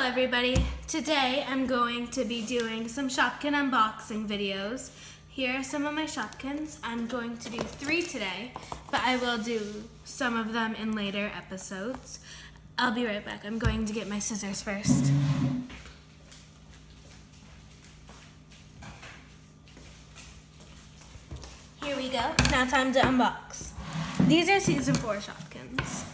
everybody. Today I'm going to be doing some Shopkin unboxing videos. Here are some of my Shopkins. I'm going to do 3 today, but I will do some of them in later episodes. I'll be right back. I'm going to get my scissors first. Here we go. Now time to unbox. These are season 4 Shopkins.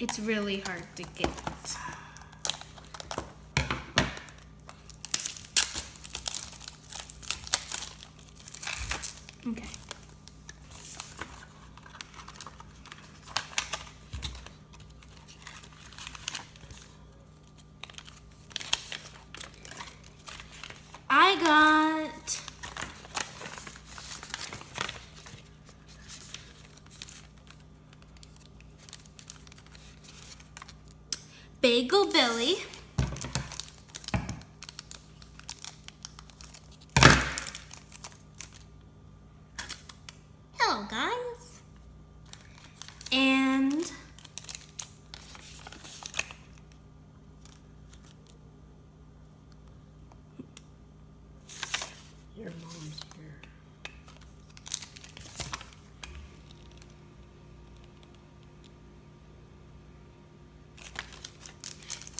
It's really hard to get. Okay. I got Bagel Billy, hello guys, and your mom's here.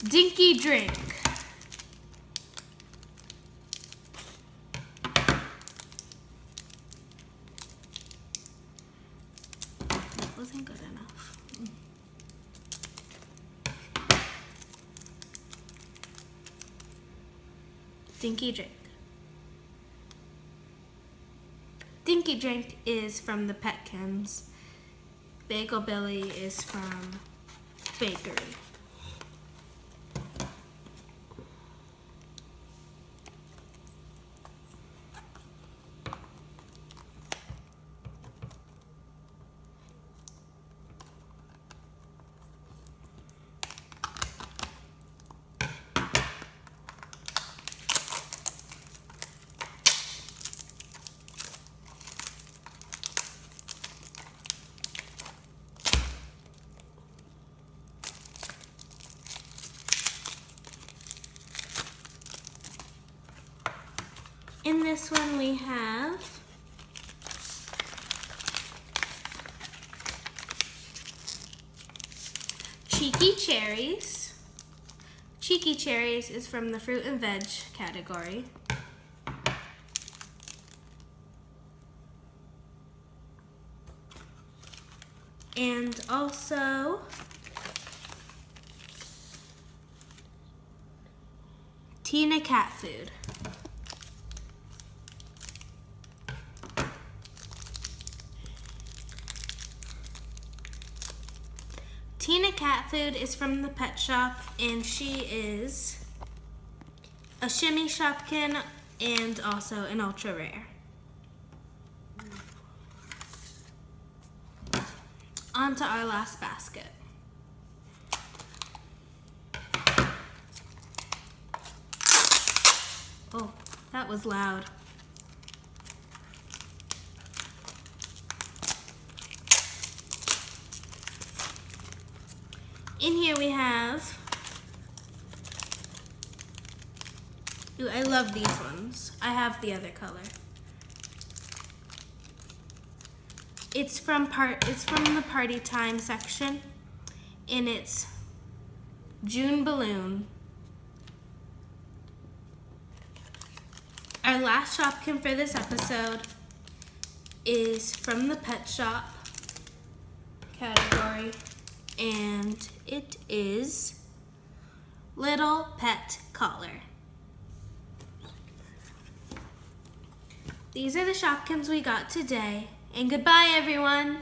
Dinky Drink. That wasn't good enough. Dinky Drink. Dinky Drink is from the Petkins. Bagel Billy is from Bakery. In this one we have Cheeky Cherries. Cheeky Cherries is from the fruit and veg category. And also Tina Cat Food. Tina Cat Food is from the pet shop, and she is a shimmy Shopkin and also an ultra rare. On to our last basket. Oh, that was loud. In here we have, ooh, I love these ones. I have the other color. It's from the Party Time section, and it's June Balloon. Our last Shopkin for this episode is from the pet shop category, and it is Little Pet Collar. These are the Shopkins we got today, and goodbye everyone!